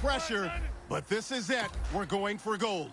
pressure, but this is it. We're going for gold.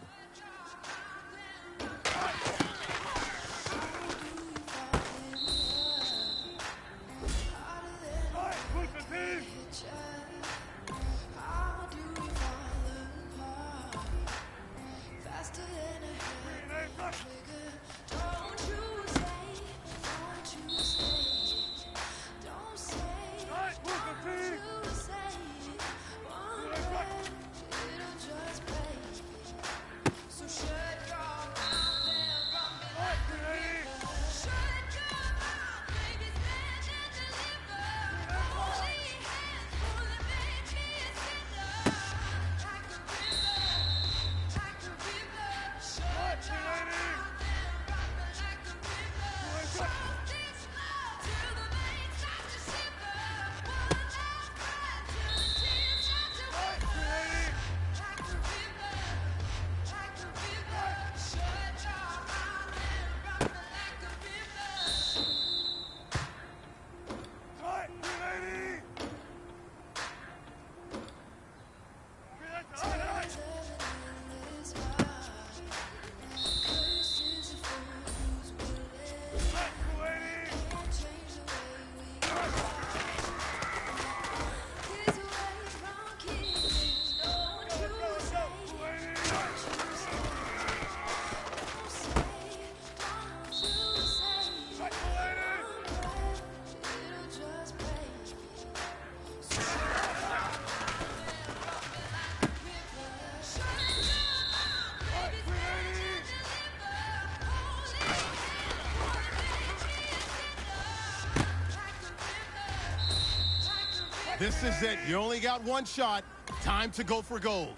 This is it. You only got one shot. Time to go for gold.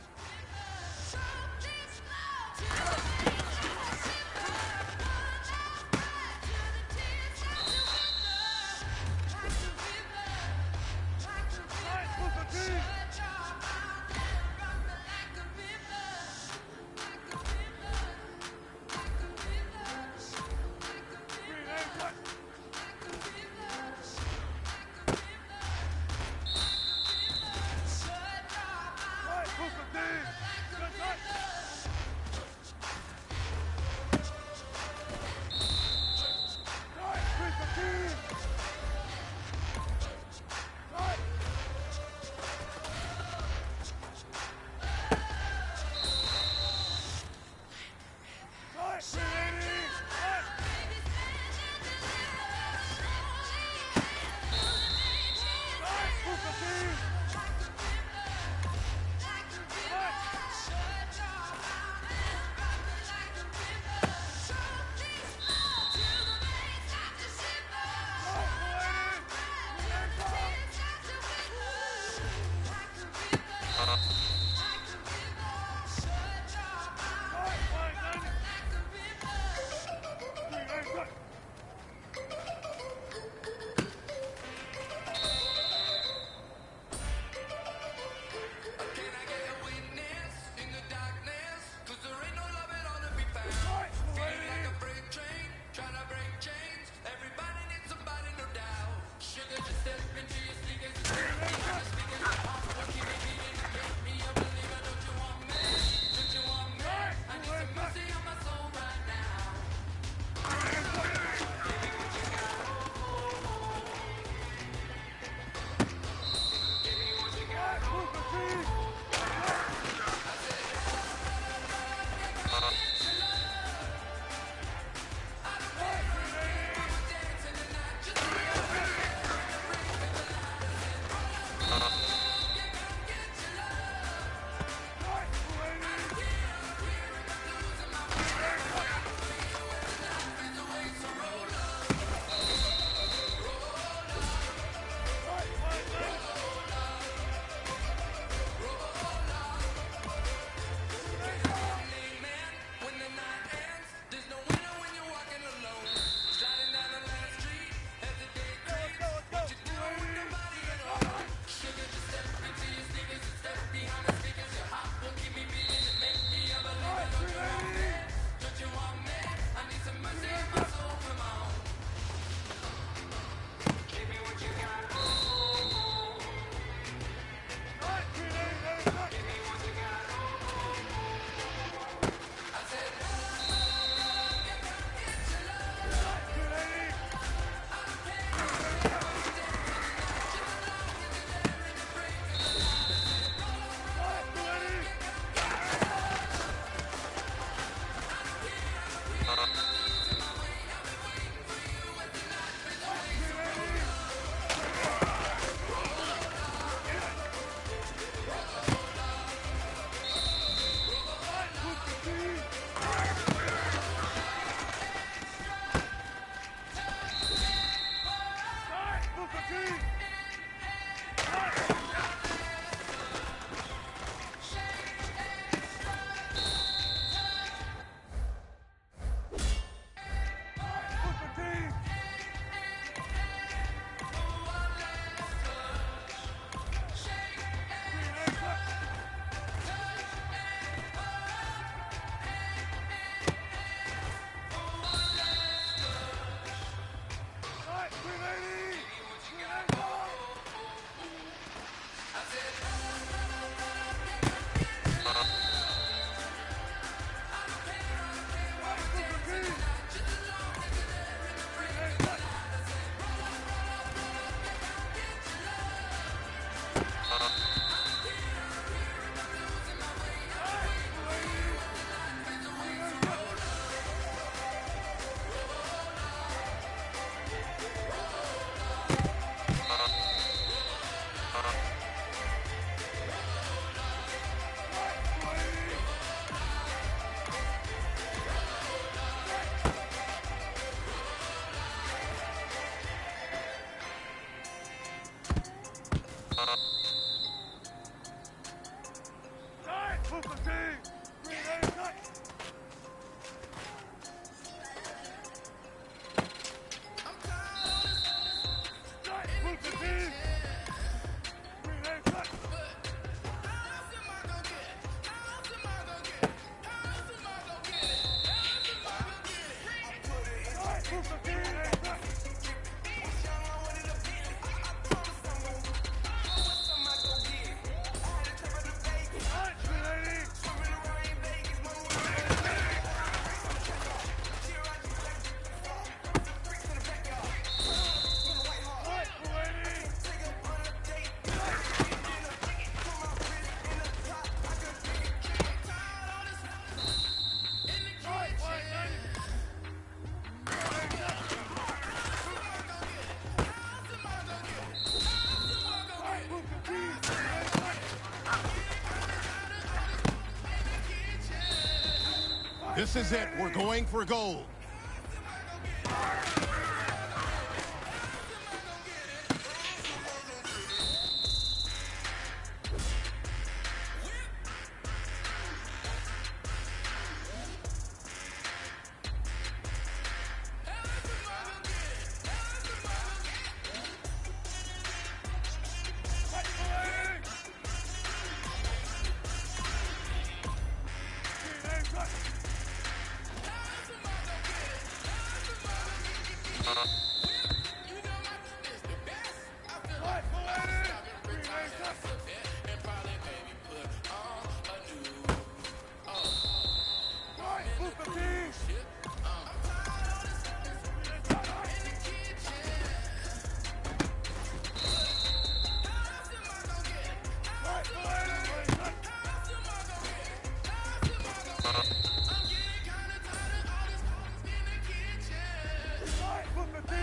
This is it. We're going for gold. Flip the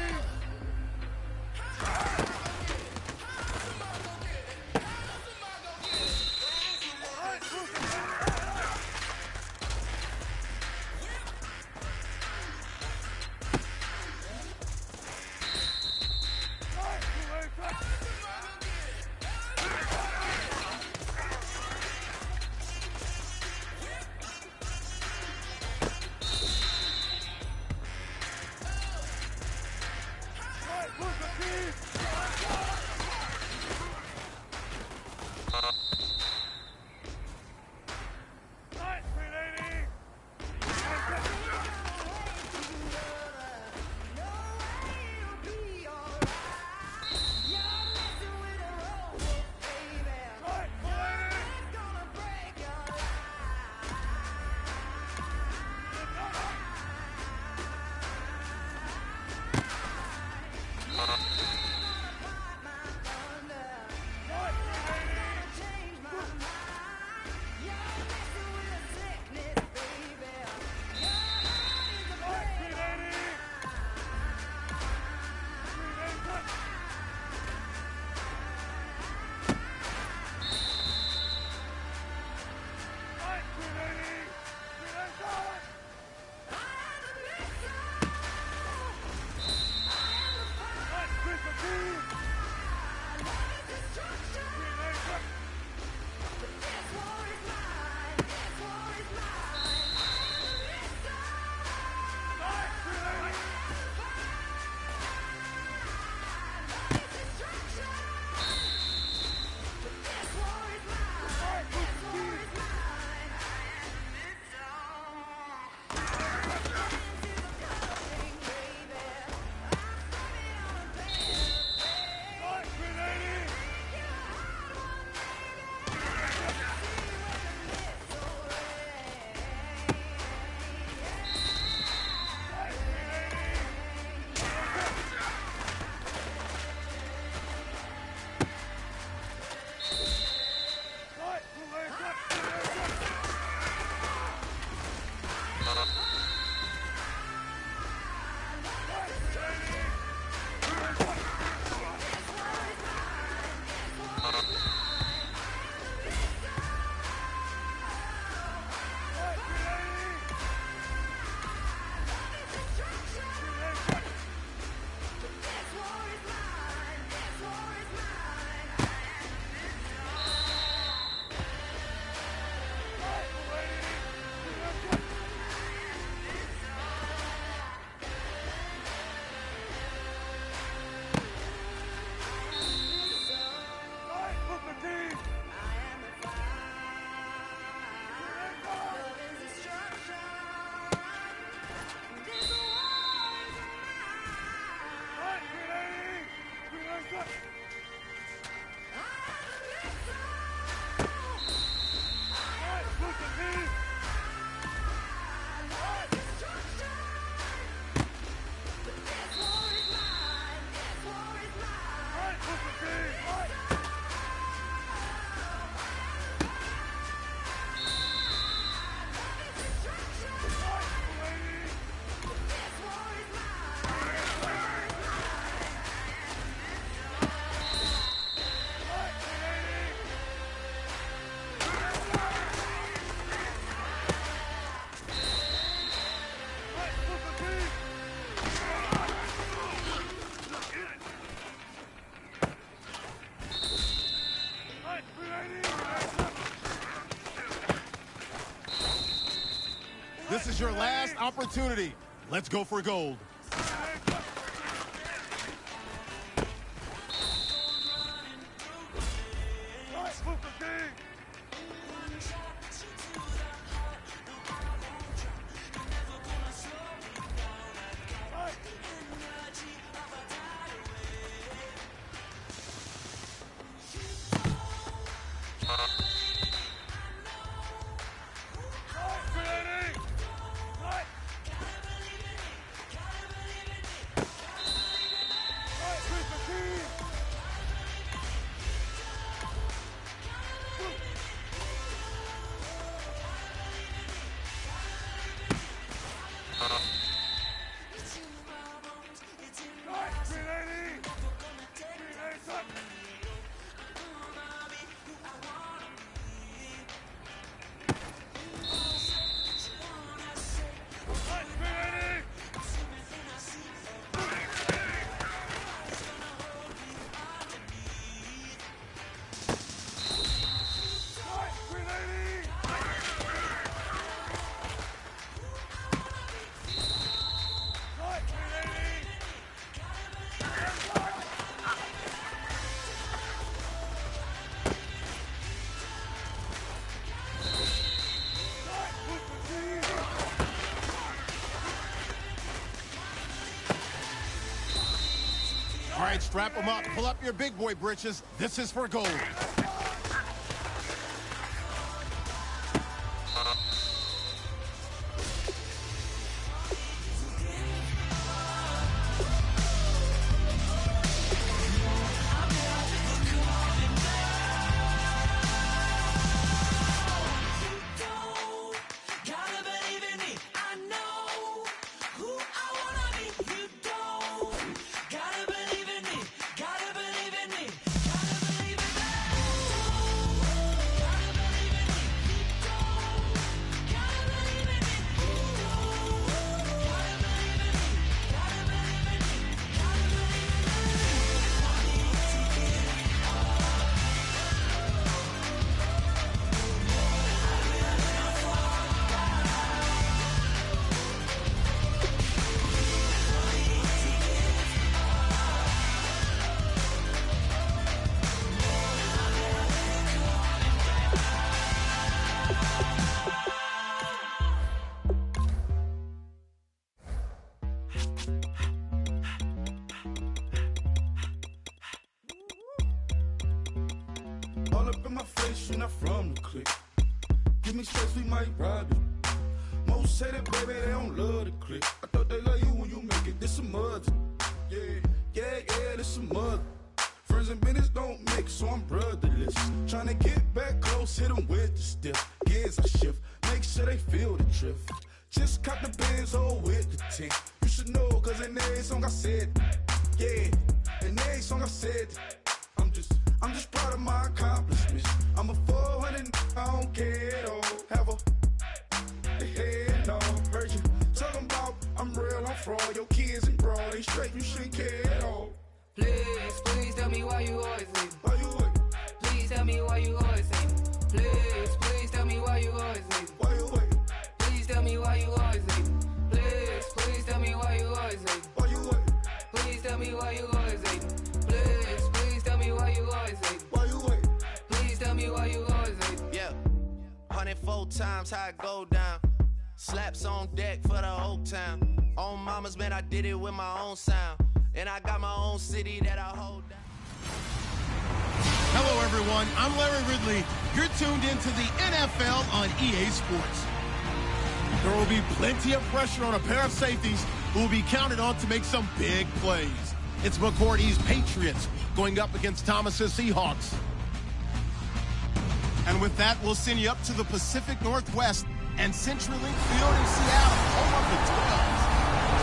opportunity. Let's go for gold. All right, strap them up. Pull up your big boy britches. This is for gold. All up in my face, you're not from the clique. Give me space, we might rob it. Most say that, baby, they don't love the clique. I thought they love you when you make it. This some mother. Yeah, this some mother. Friends and business don't mix, so I'm brotherless. Tryna get back close, hit them with the stiff. Gears I shift, make sure they feel the drift. Just cop the Benz, oh, with the tint. You should know, cause in every song I said, yeah, in every song I said, I'm just proud of my accomplishments. I'm a 400, I don't care at all. Have a head on. Heard you talking about I'm real, I'm fraud. Your kids and broad, they straight, you shouldn't care at all. Please tell me why you always leave. Why you wait? Please tell me why you always leave. Please tell me why you always leave. Why you wait? Please tell me why you always leave. Please tell me why you always leave. Why you wait? Please tell me why you always leave. Please tell me why you always leave. Why you wait? Please tell me why you always leave. Yeah, 104 times how it go down. Slaps on deck for the whole town. On mamas, man, I did it with my own sound. And I got my own city that I hold down. Hello, everyone. I'm Larry Ridley. You're tuned into the NFL on EA Sports. There will be plenty of pressure on a pair of safeties who will be counted on to make some big plays. It's McCourty's Patriots going up against Thomas's Seahawks. And with that, we'll send you up to the Pacific Northwest and CenturyLink Field in Seattle, home of the Twins.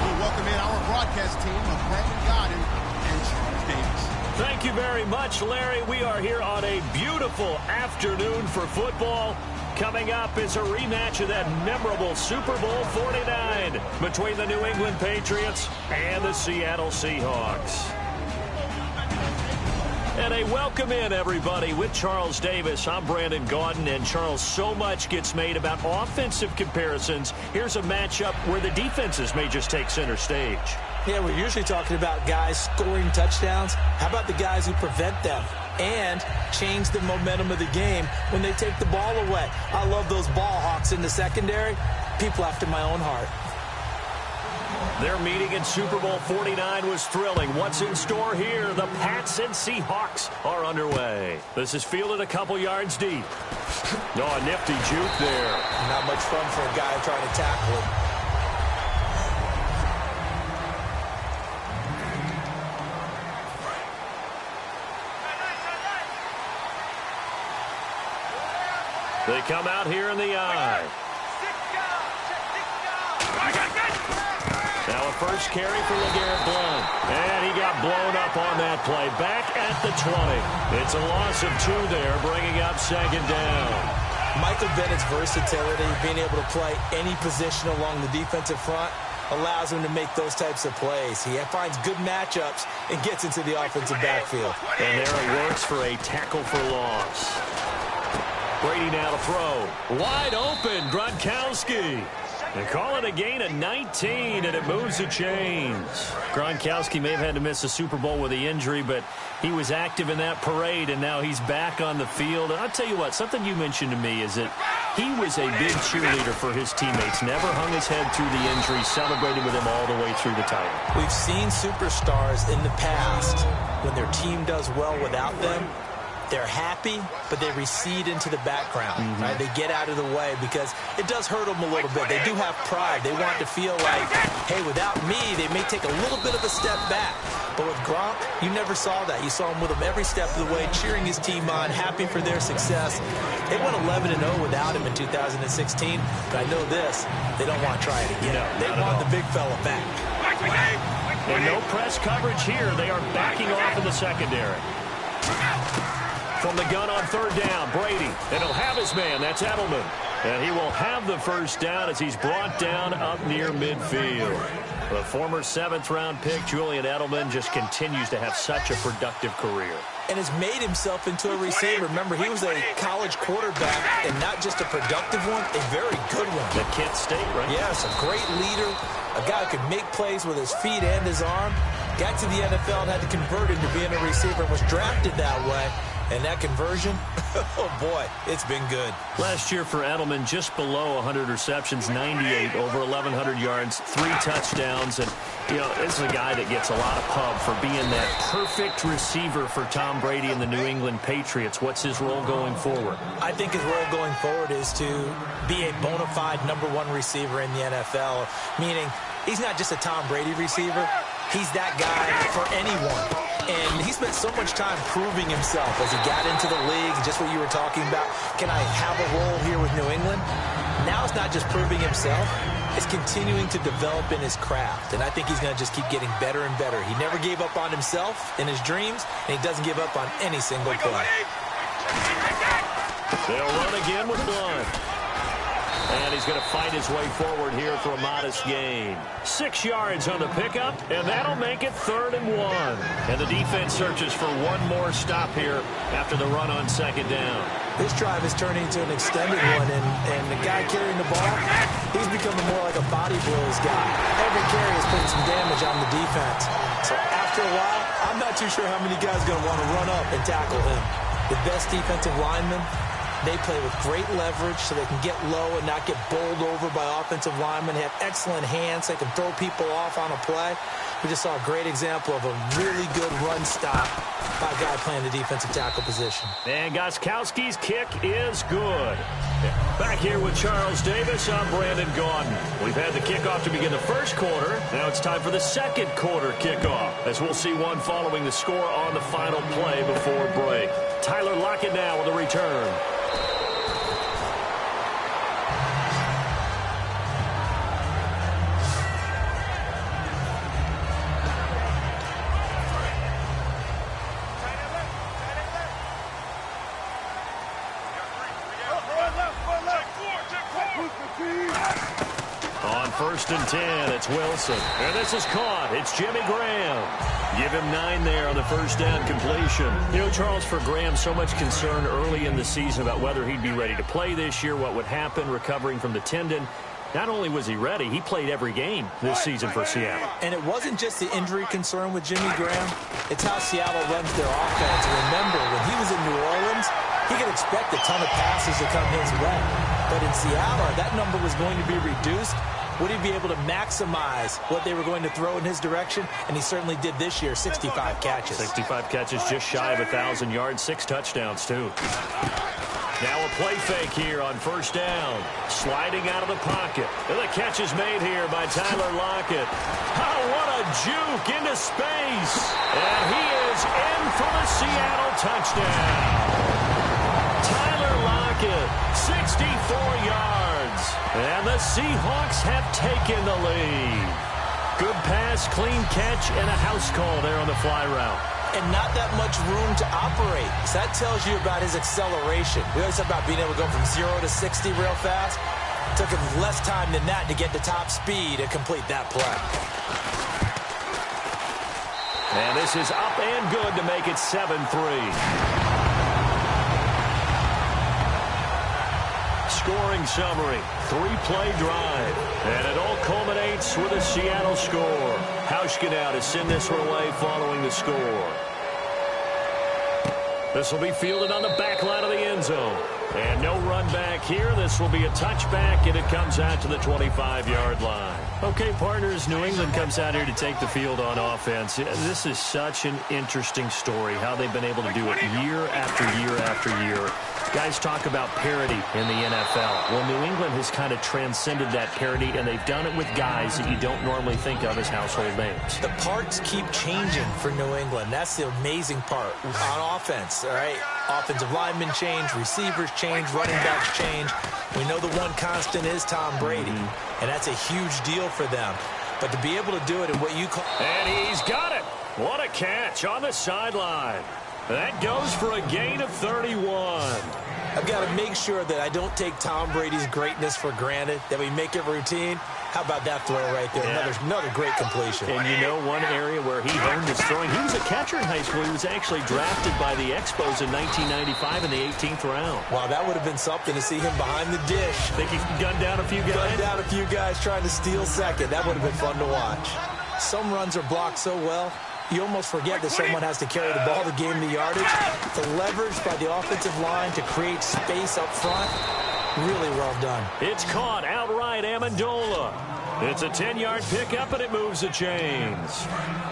We'll welcome in our broadcast team of Brandon Godden and Charles Davis. Thank you very much, Larry. We are here on a beautiful afternoon for football. Coming up is a rematch of that memorable Super Bowl 49 between the New England Patriots and the Seattle Seahawks. And a welcome in, everybody, with Charles Davis. I'm Brandon Gaudin, and Charles, so much gets made about offensive comparisons. Here's a matchup where the defenses may just take center stage. Yeah, we're usually talking about guys scoring touchdowns. How about the guys who prevent them and change the momentum of the game when they take the ball away? I love those ball hawks in the secondary. People after my own heart. Their meeting in Super Bowl 49 was thrilling. What's in store here? The Pats and Seahawks are underway. This is fielded a couple yards deep. Oh, a nifty juke there. Not much fun for a guy trying to tackle him. They come out here in the eye. Now a first carry for LeGarrette Blount. And he got blown up on that play. Back at the 20. It's a loss of 2 there, bringing up second down. Michael Bennett's versatility, being able to play any position along the defensive front, allows him to make those types of plays. He finds good matchups and gets into the offensive backfield. And there it works for a tackle for loss. Brady now to throw. Wide open, Gronkowski. They call it a gain of 19, and it moves the chains. Gronkowski may have had to miss the Super Bowl with the injury, but he was active in that parade, and now he's back on the field. And I'll tell you what, something you mentioned to me is that he was a big cheerleader for his teammates, never hung his head through the injury, celebrated with them all the way through the title. We've seen superstars in the past, when their team does well without them, they're happy, but they recede into the background. Right? They get out of the way because it does hurt them a little bit. They do have pride. They want to feel like, hey, without me, they may take a little bit of a step back. But with Gronk, you never saw that. You saw him with him every step of the way, cheering his team on, happy for their success. They went 11-0 without him in 2016, but I know this, they don't want to try it again. No, they want the big fella back. And no press coverage here. They are backing off in the secondary. From the gun on third down, Brady. And he'll have his man. That's Edelman. And he will have the first down as he's brought down up near midfield. The former 7th-round pick, Julian Edelman, just continues to have such a productive career. And has made himself into a receiver. Remember, he was a college quarterback, and not just a productive one, a very good one. At Kent State, right? Yes, a great leader, a guy who could make plays with his feet and his arm. Got to the NFL and had to convert into being a receiver and was drafted that way. And that conversion, oh boy, it's been good. Last year for Edelman, just below 100 receptions, 98, over 1,100 yards, 3 touchdowns. And, you know, this is a guy that gets a lot of pub for being that perfect receiver for Tom Brady and the New England Patriots. What's his role going forward? I think his role going forward is to be a bona fide #1 receiver in the NFL, meaning he's not just a Tom Brady receiver. He's that guy for anyone. And he spent so much time proving himself as he got into the league, just what you were talking about. Can I have a role here with New England? Now it's not just proving himself. It's continuing to develop in his craft. And I think he's going to just keep getting better and better. He never gave up on himself in his dreams, and he doesn't give up on any single play. They'll run again with Blount. And he's going to fight his way forward here for a modest gain. 6 yards on the pickup, and that'll make it 3rd and 1. And the defense searches for one more stop here after the run on second down. This drive is turning into an extended one, and the guy carrying the ball, he's becoming more like a body blows guy. Every carry is putting some damage on the defense. So after a while, I'm not too sure how many guys are going to want to run up and tackle him. The best defensive linemen, they play with great leverage so they can get low and not get bowled over by offensive linemen. They have excellent hands. They can throw people off on a play. We just saw a great example of a really good run stop by a guy playing the defensive tackle position. And Gostkowski's kick is good. Back here with Charles Davis, I'm Brandon Gaudin. We've had the kickoff to begin the first quarter. Now it's time for the second quarter kickoff, as we'll see one following the score on the final play before break. Tyler Lockett now with a return. 1st and 10. It's Wilson. And this is caught. It's Jimmy Graham. Give him 9 there on the first down completion. You know, Charles, for Graham, so much concern early in the season about whether he'd be ready to play this year, what would happen recovering from the tendon. Not only was he ready, he played every game this season for Seattle. And it wasn't just the injury concern with Jimmy Graham. It's how Seattle runs their offense. Remember, when he was in New Orleans, he could expect a ton of passes to come his way. But in Seattle, that number was going to be reduced. Would he be able to maximize what they were going to throw in his direction? And he certainly did this year, 65 catches. 65 catches, just shy of 1,000 yards, 6 touchdowns, too. Now a play fake here on 1st down. Sliding out of the pocket. And the catch is made here by Tyler Lockett. Oh, what a juke into space. And he is in for the Seattle touchdown. Tyler Lockett, 64 yards. And the Seahawks have taken the lead. Good pass, clean catch, and a house call there on the fly route. And not that much room to operate. So that tells you about his acceleration. We always talk about being able to go from 0 to 60 real fast. It took him less time than that to get to top speed and complete that play. And this is up and good to make it 7-3. Scoring summary, 3-play drive. And it all culminates with a Seattle score. Hauschka now to send this one away following the score. This will be fielded on the back line of the end zone. And no run back here. This will be a touchback, and it comes out to the 25-yard line. Okay, partners, New England comes out here to take the field on offense. This is such an interesting story, how they've been able to do it year after year after year. Guys talk about parity in the NFL. Well, New England has kind of transcended that parity, and they've done it with guys that you don't normally think of as household names. The parts keep changing for New England. That's the amazing part on offense, all right? Offensive linemen change, receivers change, running backs change. We know the one constant is Tom Brady, and that's a huge deal for them. But to be able to do it in what you call... And he's got it. What a catch on the sideline. That goes for a gain of 31. I've got to make sure that I don't take Tom Brady's greatness for granted, that we make it routine. How about that throw right there? Yeah. Another great completion. And you know one area where he honed his throwing, he was a catcher in high school. He was actually drafted by the Expos in 1995 in the 18th round. Wow, that would have been something to see him behind the dish. Think he gunned down a few guys? Gunned down a few guys trying to steal second. That would have been fun to watch. Some runs are blocked so well, you almost forget that someone has to carry the ball to gain the yardage. The leverage by the offensive line to create space up front, really well done. It's caught outright, Amendola. It's a 10-yard pickup, and it moves the chains.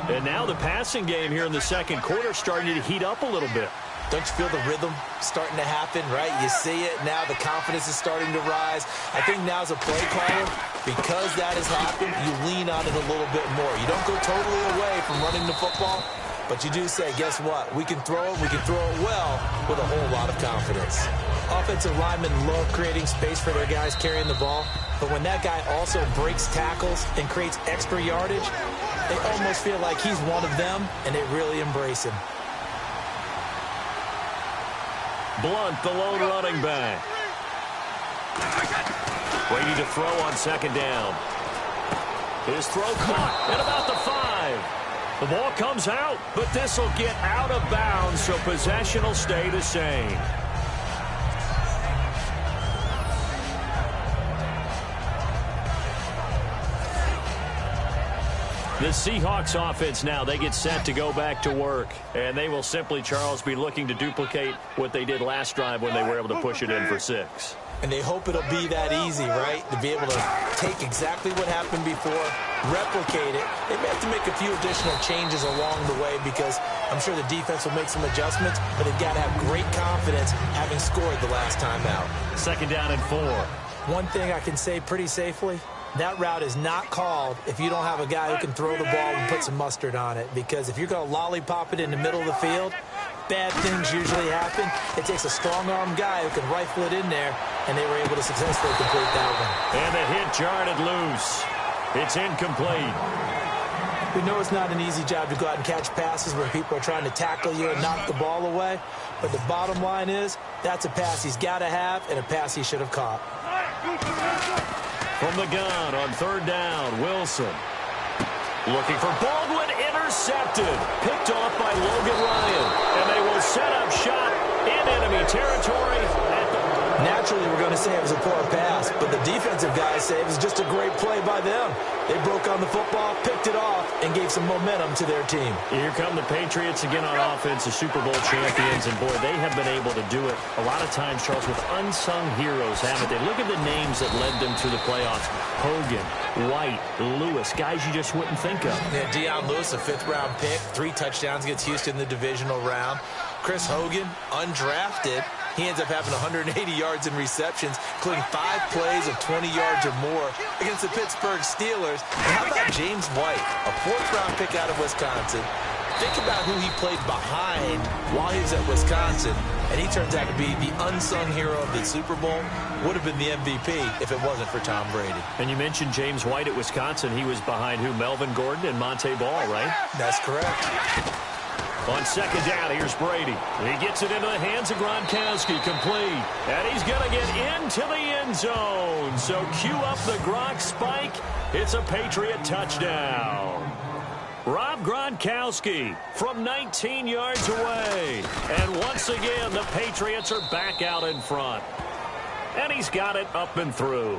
And now the passing game here in the second quarter starting to heat up a little bit. Don't you feel the rhythm starting to happen, right? You see it now. The confidence is starting to rise. I think now's a play caller. Because that has happened, you lean on it a little bit more. You don't go totally away from running the football, but you do say, guess what? We can throw it. We can throw it well with a whole lot of confidence. Offensive linemen love creating space for their guys carrying the ball, but when that guy also breaks tackles and creates extra yardage, they almost feel like he's one of them, and they really embrace him. Blunt, the lone running back. Ready to throw on second down. His throw caught at about the 5. The ball comes out, but this will get out of bounds, so possession will stay the same. The Seahawks offense now, they get set to go back to work. And they will simply, Charles, be looking to duplicate what they did last drive when they were able to push it in for 6. And they hope it'll be that easy, right? To be able to take exactly what happened before, replicate it. They may have to make a few additional changes along the way because I'm sure the defense will make some adjustments, but they've got to have great confidence having scored the last time out. Second down and 4. One thing I can say pretty safely, that route is not called if you don't have a guy who can throw the ball and put some mustard on it. Because if you're going to lollipop it in the middle of the field, bad things usually happen. It takes a strong-arm guy who can rifle it in there, and they were able to successfully complete that one. And the hit jarred it loose. It's incomplete. We know it's not an easy job to go out and catch passes when people are trying to tackle you and knock the ball away. But the bottom line is, that's a pass he's got to have and a pass he should have caught. From the gun on third down, Wilson. Looking for Baldwin, intercepted. Picked off by Logan Ryan. And they will set up shop in enemy territory. Naturally, we're going to say it was a poor pass, but the defensive guys say it was just a great play by them. They broke on the football, picked it off, and gave some momentum to their team. Here come the Patriots again on offense, the Super Bowl champions, and boy, they have been able to do it a lot of times, Charles, with unsung heroes, haven't they? Look at the names that led them to the playoffs. Hogan, White, Lewis, guys you just wouldn't think of. Yeah, Deion Lewis, a fifth-round pick, 3 touchdowns against Houston in the divisional round. Chris Hogan, undrafted. He ends up having 180 yards in receptions, including 5 plays of 20 yards or more against the Pittsburgh Steelers. And how about James White, a 4th-round pick out of Wisconsin? Think about who he played behind while he was at Wisconsin, and he turns out to be the unsung hero of the Super Bowl. Would have been the MVP if it wasn't for Tom Brady. And you mentioned James White at Wisconsin. He was behind who? Melvin Gordon and Monte Ball, right? That's correct. On second down, here's Brady. He gets it into the hands of Gronkowski, complete. And he's going to get into the end zone. So cue up the Gronk spike. It's a Patriot touchdown. Rob Gronkowski from 19 yards away. And once again, the Patriots are back out in front. And he's got it up and through.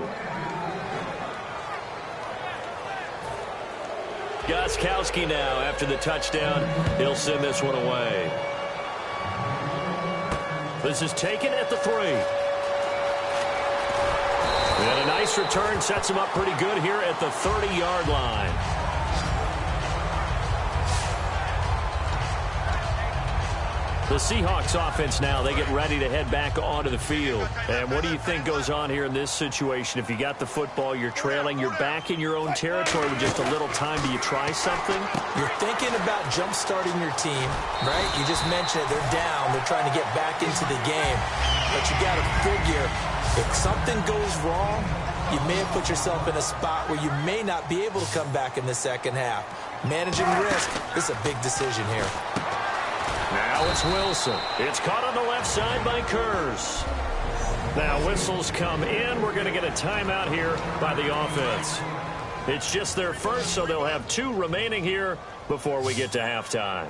Gostkowski now after the touchdown. He'll send this one away. This is taken at the 3. And a nice return sets him up pretty good here at the 30-yard line. The Seahawks offense now, they get ready to head back onto the field. And what do you think goes on here in this situation? If you got the football, you're trailing, you're back in your own territory with just a little time. Do you try something? You're thinking about jump-starting your team, right? You just mentioned it. They're down. They're trying to get back into the game. But you got to figure, if something goes wrong, you may have put yourself in a spot where you may not be able to come back in the second half. Managing risk is a big decision here. Now it's Wilson. It's caught on the left side by Kurz. Now whistles come in. We're going to get a timeout here by the offense. It's just their first, so they'll have 2 remaining here before we get to halftime.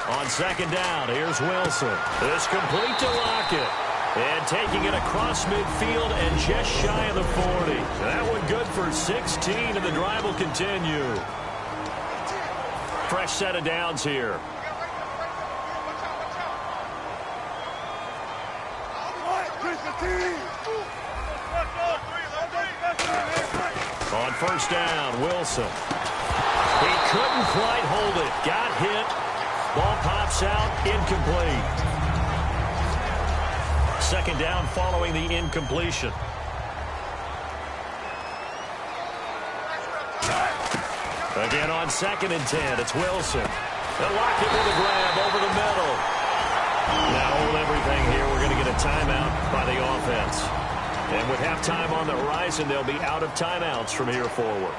On second down, here's Wilson. It's complete to Lockett. And taking it across midfield and just shy of the 40. That one good for 16, and the drive will continue. Fresh set of downs here. On first down, Wilson. He couldn't quite hold it. Got hit. Ball pops out. Incomplete. Second down following the incompletion. Again on 2nd and 10, it's Wilson. They'll lock it with a grab over the middle. Now hold everything here. We're going to get a timeout by the offense. And with halftime on the horizon, they'll be out of timeouts from here forward.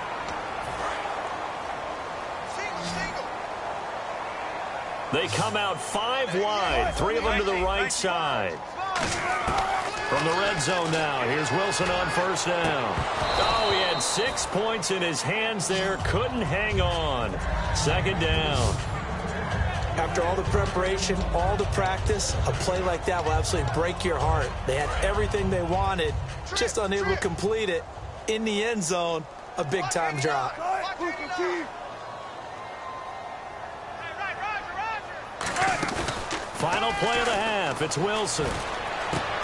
They come out 5 wide, 3 of them to the right side. From the red zone now, here's Wilson on first down. Oh, he had 6 points in his hands there. Couldn't hang on. Second down. After all the preparation, all the practice, a play like that will absolutely break your heart. They had everything they wanted, just unable to complete it. In the end zone, a big-time drop. Final play of the half, it's Wilson.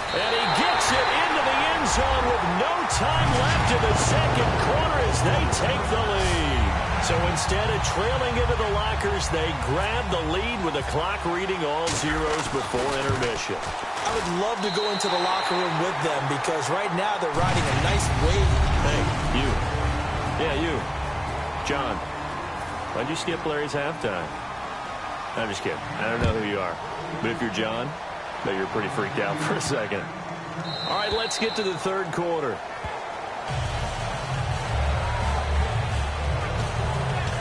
And he gets it into the end zone with no time left in the second quarter as they take the lead. So instead of trailing into the lockers, they grab the lead with the clock reading all zeros before intermission. I would love to go into the locker room with them because right now they're riding a nice wave. Hey, you. Yeah, you. John, why'd you skip Larry's halftime? I'm just kidding. I don't know who you are. But if you're John, but you're pretty freaked out for a second. All right, let's get to the third quarter.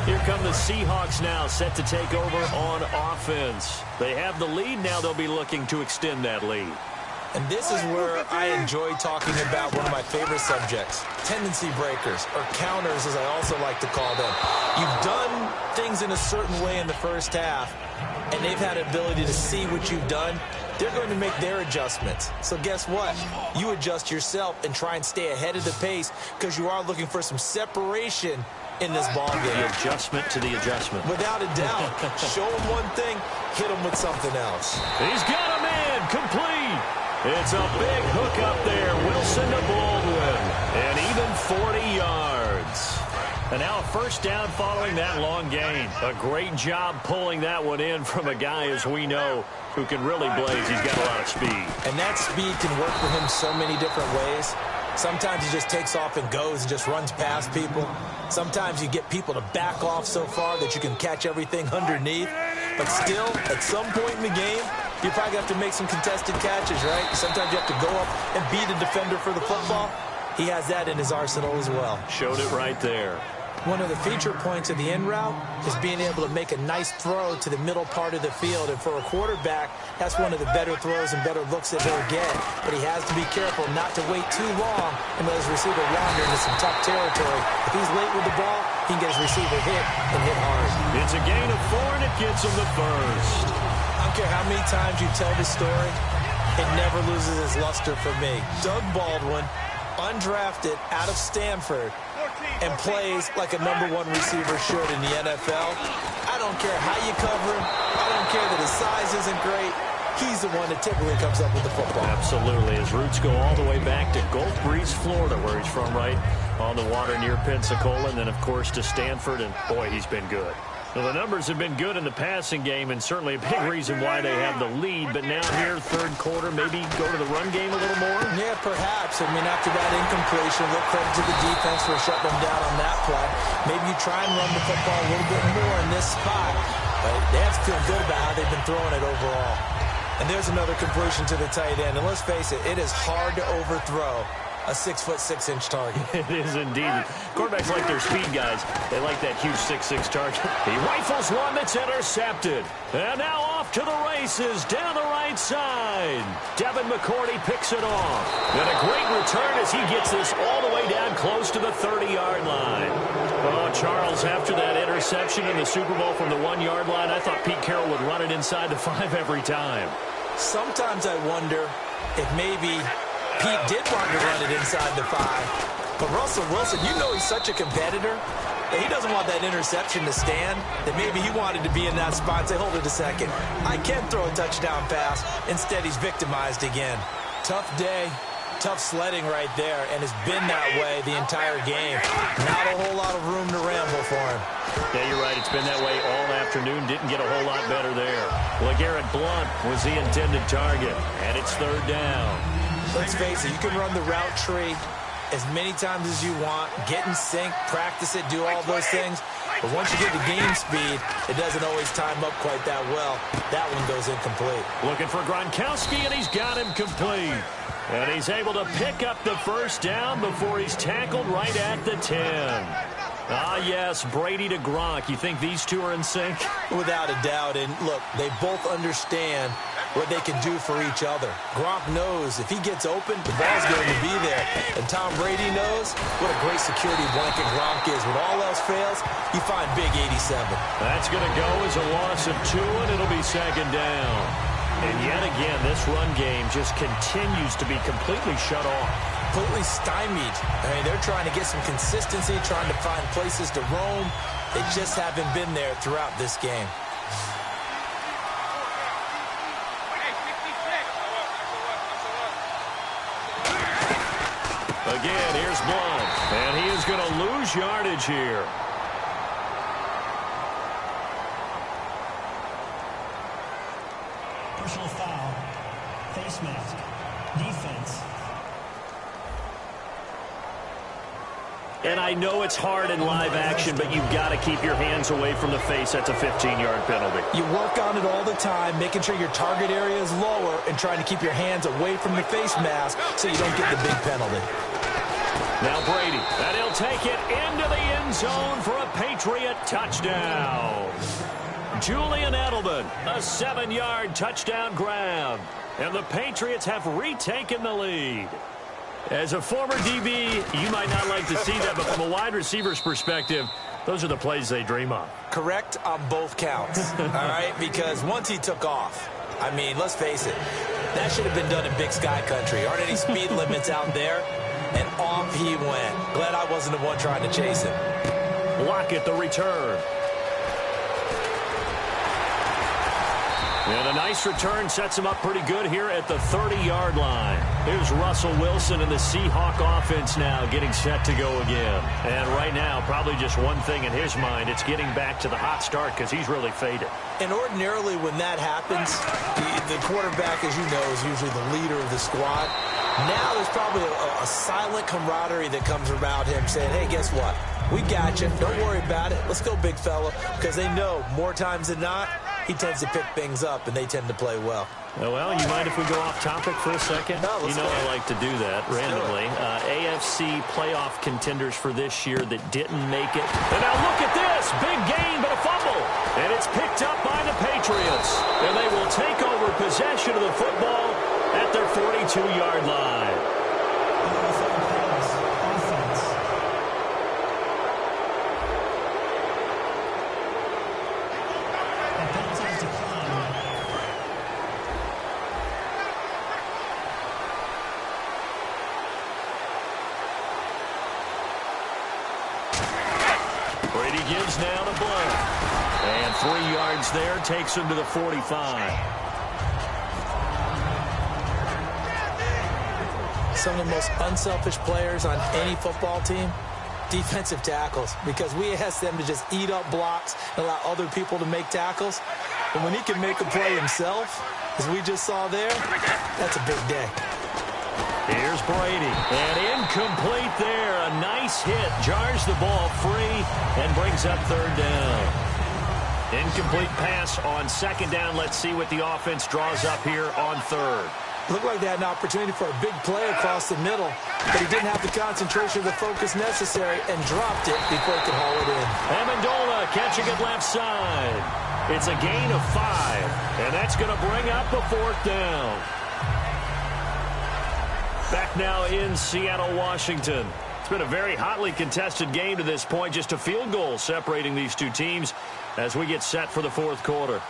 Here come the Seahawks now, set to take over on offense. They have the lead. Now they'll be looking to extend that lead. And this is where I enjoy talking about one of my favorite subjects, tendency breakers, or counters as I also like to call them. You've done things in a certain way in the first half, and they've had the ability to see what you've done. They're going to make their adjustments. So guess what? You adjust yourself and try and stay ahead of the pace because you are looking for some separation in this ball game. The adjustment to the adjustment. Without a doubt. Show him one thing, hit him with something else. He's got a man complete. It's a big hook up there. Wilson to Baldwin. And even 40 yards. And now a first down following that long gain. A great job pulling that one in from a guy, as we know, who can really blaze. He's got a lot of speed. And that speed can work for him so many different ways. Sometimes he just takes off and goes and just runs past people. Sometimes you get people to back off so far that you can catch everything underneath. But still, at some point in the game, you probably have to make some contested catches, right? Sometimes you have to go up and beat a defender for the football. He has that in his arsenal as well. Showed it right there. One of the feature points of the in route is being able to make a nice throw to the middle part of the field. And for a quarterback, that's one of the better throws and better looks that he'll get. But he has to be careful not to wait too long and let his receiver wander into some tough territory. If he's late with the ball, he can get his receiver hit and hit hard. It's a gain of 4, and it gets him the first. I don't care how many times you tell the story, it never loses its luster for me. Doug Baldwin, undrafted out of Stanford, and plays like a #1 receiver should in the NFL. I don't care how you cover him. I don't care that his size isn't great. He's the one that typically comes up with the football. Absolutely. His roots go all the way back to Gulf Breeze, Florida, where he's from, right on the water near Pensacola, and then, of course, to Stanford, and, boy, he's been good. Well, the numbers have been good in the passing game, and certainly a big reason why they have the lead. But now here, third quarter, maybe go to the run game a little more? Yeah, perhaps. I mean, after that incompletion, a little credit to the defense for shutting them down on that play. Maybe you try and run the football a little bit more in this spot. But they have to feel good about how they've been throwing it overall. And there's another completion to the tight end. And let's face it, it is hard to overthrow a 6'6" target. It is indeed. Quarterbacks like their speed guys. They like that huge 6'6" target. He rifles one that's intercepted. And now off to the races down the right side. Devin McCourty picks it off. And a great return as he gets this all the way down close to the 30-yard line. Oh, Charles, after that interception in the Super Bowl from the 1-yard line, I thought Pete Carroll would run it inside the 5 every time. Sometimes I wonder if maybe Pete did want to run it inside the 5. But Russell Wilson, you know he's such a competitor that he doesn't want that interception to stand, that maybe he wanted to be in that spot and say, hold it a second, I can throw a touchdown pass. Instead, he's victimized again. Tough day, tough sledding right there, and it's been that way the entire game. Not a whole lot of room to ramble for him. Yeah, you're right. It's been that way all afternoon. Didn't get a whole lot better there. LeGarrette Blount was the intended target, and it's third down. Let's face it, you can run the route tree as many times as you want, get in sync, practice it, do all those things. But once you get to game speed, it doesn't always time up quite that well. That one goes incomplete. Looking for Gronkowski, and he's got him complete. And he's able to pick up the first down before he's tackled right at the 10. Ah, yes, Brady to Gronk. You think these two are in sync? Without a doubt. And look, they both understand what they can do for each other. Gronk knows if he gets open, the ball's going to be there. And Tom Brady knows what a great security blanket Gronk is. When all else fails, you find big 87. That's going to go as a loss of 2, and it'll be second down. And yet again, this run game just continues to be completely shut off. Completely stymied. I mean, they're trying to get some consistency, trying to find places to roam. They just haven't been there throughout this game. Again, here's Blount, and he is going to lose yardage here. Personal foul, face mask, defense. And I know it's hard in live action, but you've got to keep your hands away from the face. That's a 15-yard penalty. You work on it all the time, making sure your target area is lower and trying to keep your hands away from the face mask so you don't get the big penalty. Now Brady, and he'll take it into the end zone for a Patriot touchdown. Julian Edelman, a 7-yard touchdown grab. And the Patriots have retaken the lead. As a former DB, you might not like to see that, but from a wide receiver's perspective, those are the plays they dream of. Correct on both counts, all right? Because once he took off, I mean, let's face it, that should have been done in Big Sky country. Aren't any speed limits out there? And off he went. Glad I wasn't the one trying to chase him. Lockett the return. And a nice return sets him up pretty good here at the 30-yard line. Here's Russell Wilson and the Seahawk offense now getting set to go again. And right now, probably just one thing in his mind, it's getting back to the hot start because he's really faded. And ordinarily when that happens, the quarterback, as you know, is usually the leader of the squad. Now there's probably a silent camaraderie that comes around him saying, hey, guess what? We got you. Don't worry about it. Let's go, big fella. Because they know more times than not, he tends to pick things up, and they tend to play well. Well, you mind if we go off topic for a second? No, you know I like to do that randomly. AFC playoff contenders for this year that didn't make it. And now look at this. Big gain, but a fumble. And it's picked up by the Patriots. And they will take over possession of the football at their 42-yard line. Gives now to Blount. And 3 yards there takes him to the 45. Some of the most unselfish players on any football team, defensive tackles, because we ask them to just eat up blocks and allow other people to make tackles. And when he can make a play himself, as we just saw there, that's a big day. Here's Brady, and incomplete there. A nice hit, jars the ball free, and brings up third down. Incomplete pass on second down. Let's see what the offense draws up here on third. Looked like they had an opportunity for a big play across the middle, but he didn't have the concentration or the focus necessary and dropped it before he could haul it in. Amendola catching it left side. It's a gain of 5, and that's going to bring up a fourth down. Back now in Seattle, Washington. It's been a very hotly contested game to this point. Just a field goal separating these two teams as we get set for the fourth quarter.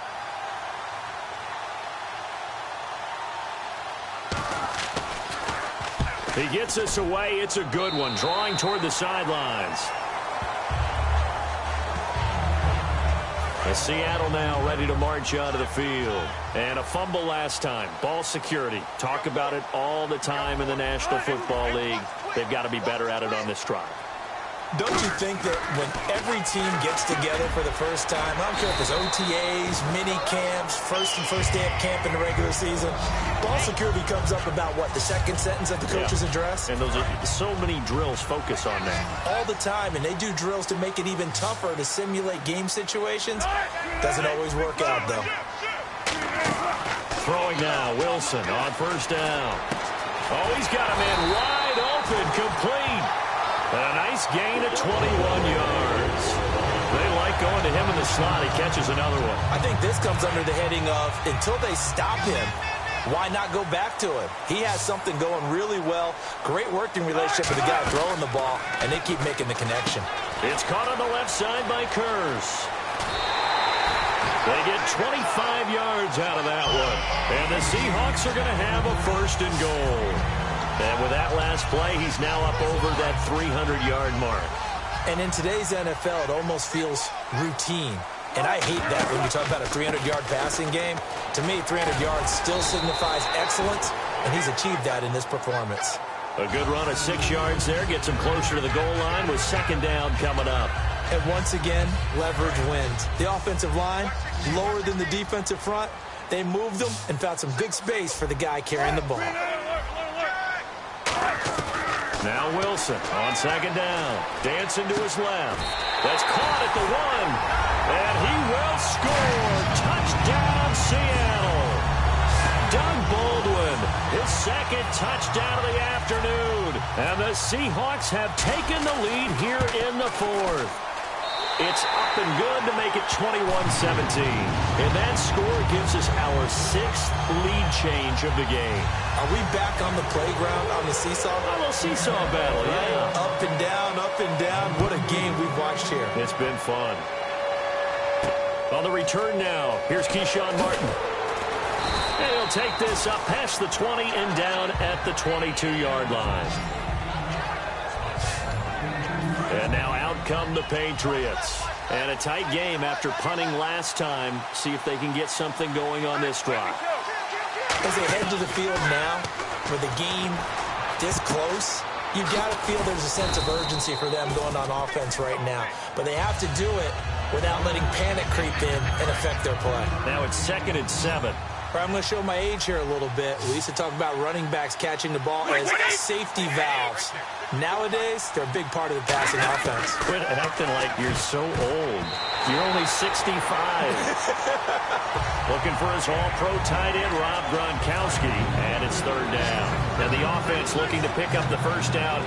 He gets us away. It's a good one. Drawing toward the sidelines. Seattle now ready to march out of the field. And a fumble last time. Ball security. Talk about it all the time in the National Football League. They've got to be better at it on this drive. Don't you think that when every team gets together for the first time, I don't care if it's OTAs, mini camps, first day of camp in the regular season, ball security comes up about, what, the second sentence of the coach's address? And those are so many drills focus on that. All the time, and they do drills to make it even tougher to simulate game situations. Doesn't always work out, though. Throwing now, Wilson on first down. Oh, he's got a man wide open, complete. And a nice gain of 21 yards. They like going to him in the slot. He catches another one. I think this comes under the heading of, until they stop him, why not go back to him? He has something going really well. Great working relationship with the guy throwing the ball, and they keep making the connection. It's caught on the left side by Kurz. They get 25 yards out of that one. And the Seahawks are going to have a first and goal. And with that last play, he's now up over that 300-yard mark. And in today's NFL, it almost feels routine. And I hate that when you talk about a 300-yard passing game. To me, 300 yards still signifies excellence, and he's achieved that in this performance. A good run of 6 yards there gets him closer to the goal line with second down coming up. And once again, leverage wins. The offensive line, lower than the defensive front. They moved them and found some good space for the guy carrying the ball. Now Wilson on second down. Dancing to his left. That's caught at the 1. And he will score. Touchdown, Seattle. Doug Baldwin, his second touchdown of the afternoon. And the Seahawks have taken the lead here in the fourth. It's up and good to make it 21-17. And that score gives us our 6th lead change of the game. Are we back on the playground on the seesaw? A little seesaw battle, yeah. Up and down, up and down. What a game we've watched here. It's been fun. On the return now, here's Keyshawn Martin. And he'll take this up past the 20 and down at the 22-yard line. And now out come the Patriots. And a tight game after punting last time. See if they can get something going on this drive. As they head to the field now, with the game this close, you've got to feel there's a sense of urgency for them going on offense right now. But they have to do it without letting panic creep in and affect their play. Now it's 2nd and 7. I'm going to show my age here a little bit. We used to talk about running backs catching the ball as safety valves. Nowadays, they're a big part of the passing offense. Quit acting like you're so old. You're only 65. Looking for his all-pro tight end, Rob Gronkowski, and it's 3rd down. And the offense looking to pick up the first down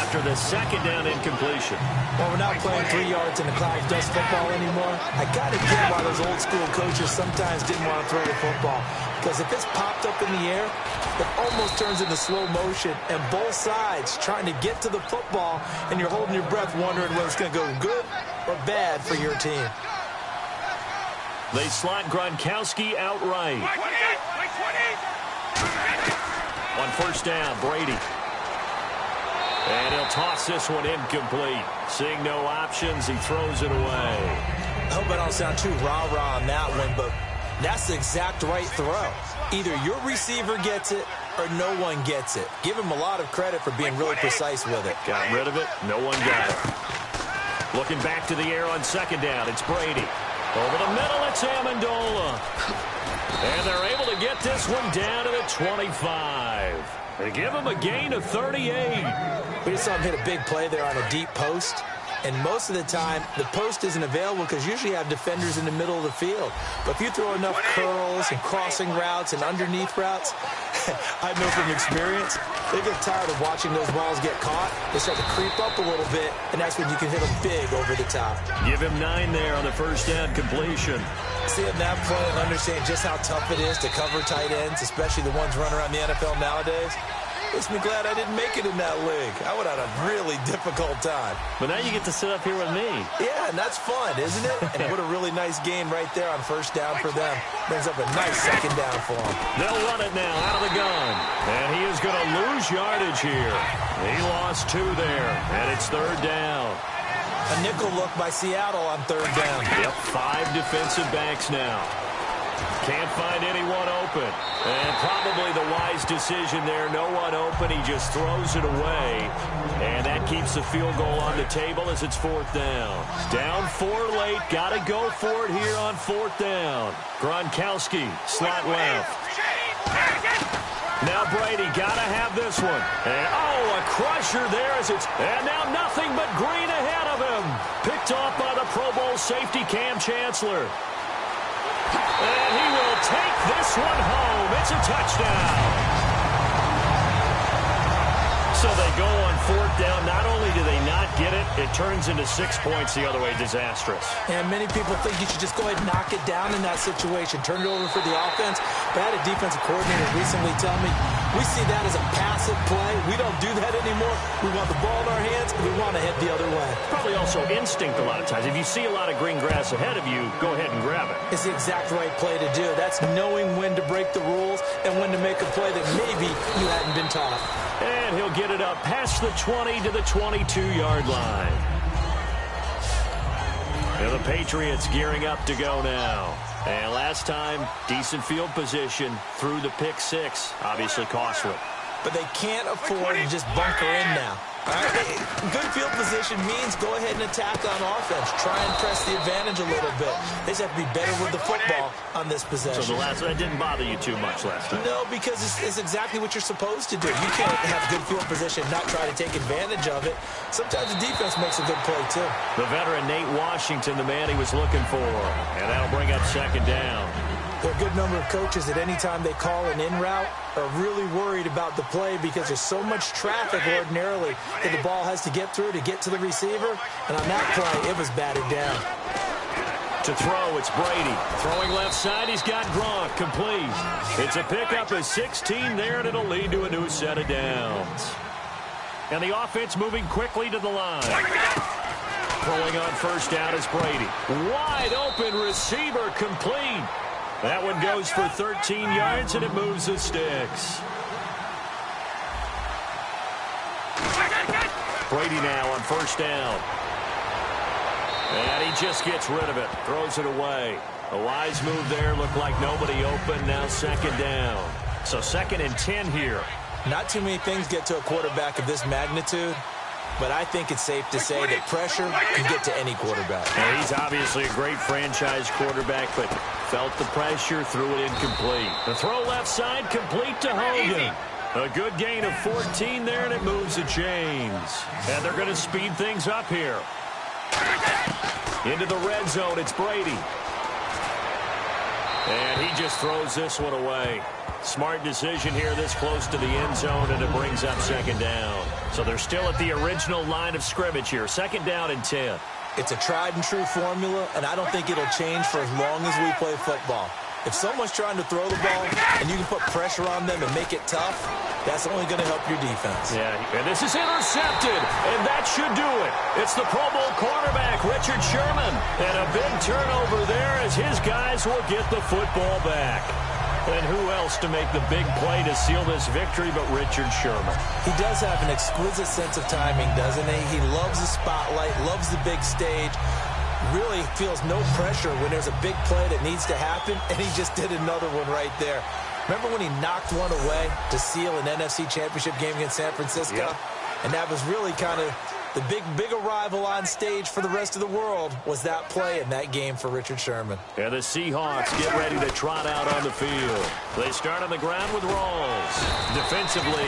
after the 2nd down incompletion. Well, we're not playing 3 yards in the Clive Dust football anymore. I got to get why those old-school coaches sometimes didn't want to throw the football. Because if it's popped up in the air, it almost turns into slow motion, and both sides trying to get to the football, and you're holding your breath wondering whether it's going to go good or bad for your team. They slot Gronkowski outright. On 1st down, Brady. And he'll toss this one incomplete. Seeing no options, he throws it away. I hope I don't sound too rah-rah on that one, but that's the exact right throw. Either your receiver gets it or no one gets it. Give him a lot of credit for being really precise with it. Got rid of it. No one got it. Looking back to the air on 2nd down. It's Brady. Over the middle, it's Amendola. And they're able to get this one down to the 25. They give him a gain of 38. We just saw him hit a big play there on a deep post. And most of the time, the post isn't available because usually you have defenders in the middle of the field. But if you throw enough curls and crossing routes and underneath routes, I know from experience, they get tired of watching those balls get caught. They start to creep up a little bit, and that's when you can hit them big over the top. Give him 9 there on the 1st down completion. Seeing that play and understand just how tough it is to cover tight ends, especially the ones running around the NFL nowadays, makes me glad I didn't make it in that league. I would have had a really difficult time. But now you get to sit up here with me. Yeah, and that's fun, isn't it? And what a really nice game right there on 1st down for them. Brings up a nice 2nd down for them. They'll run it now out of the gun. And he is going to lose yardage here. He lost 2 there, and it's 3rd down. A nickel look by Seattle on 3rd down. Yep, 5 defensive backs now. Can't find anyone open. And probably the wise decision there. No one open. He just throws it away. And that keeps the field goal on the table as it's 4th down. Down 4 late. Got to go for it here on 4th down. Gronkowski, slot left. Now Brady got to have this one. And, a crusher there as it's... And now nothing but green ahead of him. Picked off by the Pro Bowl safety Cam Chancellor. And he will take this one home. It's a touchdown. So they go on 4th down. Not only do they not get it, it turns into 6 points the other way. Disastrous. And many people think you should just go ahead and knock it down in that situation. Turn it over for the offense. But I had a defensive coordinator recently tell me, we see that as a passive play. We don't do that anymore. We want the ball in our hands, and we want to head the other way. Probably also instinct a lot of times. If you see a lot of green grass ahead of you, go ahead and grab it. It's the exact right play to do. That's knowing when to break the rules and when to make a play that maybe you hadn't been taught. And he'll get it up past the 20 to the 22-yard line. And the Patriots gearing up to go now. And last time, decent field position through the pick 6. Obviously costly. But they can't afford to just bunker in now. All right? Good field position means go ahead and attack on offense. Try and press the advantage a little bit. They just have to be better with the football on this possession. So that didn't bother you too much last time? No, because it's exactly what you're supposed to do. You can't have good field position and not try to take advantage of it. Sometimes the defense makes a good play, too. The veteran Nate Washington, the man he was looking for. And that'll bring up 2nd down. There are a good number of coaches that any time they call an in route are really worried about the play because there's so much traffic ordinarily that the ball has to get through to get to the receiver. And on that play, it was batted down. To throw, it's Brady. Throwing left side, he's got Gronk. Complete. It's a pickup of 16 there, and it'll lead to a new set of downs. And the offense moving quickly to the line. Throwing on first down is Brady. Wide open receiver, complete. That one goes for 13 yards, and it moves the sticks. Brady now on first down. And he just gets rid of it. Throws it away. A wise move there. Looked like nobody open. Now second down. So 2nd and 10 here. Not too many things get to a quarterback of this magnitude, but I think it's safe to say that pressure can get to any quarterback. Now, he's obviously a great franchise quarterback, but felt the pressure, threw it incomplete. The throw left side, complete to Hogan. A good gain of 14 there, and it moves the chains. And they're going to speed things up here. Into the red zone, it's Brady. And he just throws this one away. Smart decision here this close to the end zone, and it brings up second down. So they're still at the original line of scrimmage here. 2nd down and 10. It's a tried and true formula, and I don't think it'll change for as long as we play football. If someone's trying to throw the ball and you can put pressure on them and make it tough, that's only going to help your defense. Yeah, and this is intercepted, and that should do it. It's the Pro Bowl cornerback, Richard Sherman, and a big turnover there as his guys will get the football back. And who else to make the big play to seal this victory but Richard Sherman? He does have an exquisite sense of timing, doesn't he? He loves the spotlight, loves the big stage, really feels no pressure when there's a big play that needs to happen, and he just did another one right there. Remember when he knocked one away to seal an NFC Championship game against San Francisco? Yep. And that was really kind of the big arrival on stage for the rest of the world was that play in that game for Richard Sherman. And the Seahawks get ready to trot out on the field. They start on the ground with Rawls. Defensively,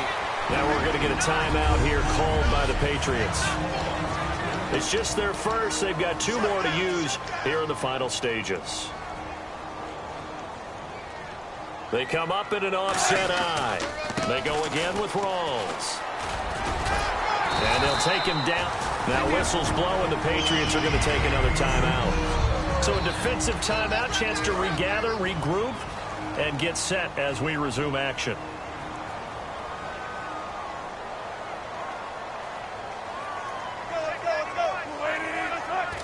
now we're going to get a timeout here called by the Patriots. It's just their first. They've got 2 more to use here in the final stages. They come up in an offset eye. They go again with Rawls. And they'll take him down. Now whistles blow, and the Patriots are going to take another timeout. So a defensive timeout, chance to regather, regroup, and get set as we resume action.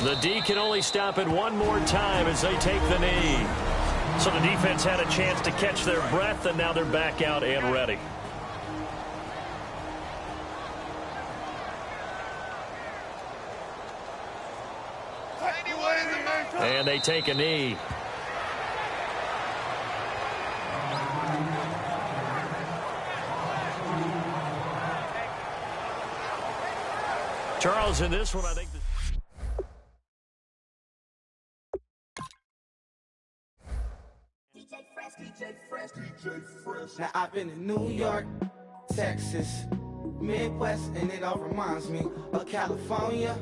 The D can only stop it one more time as they take the knee. So the defense had a chance to catch their breath, and now they're back out and ready. And they take a knee. Charles, in this one, I think... Now I've been in New York, Texas, Midwest, and it all reminds me of California.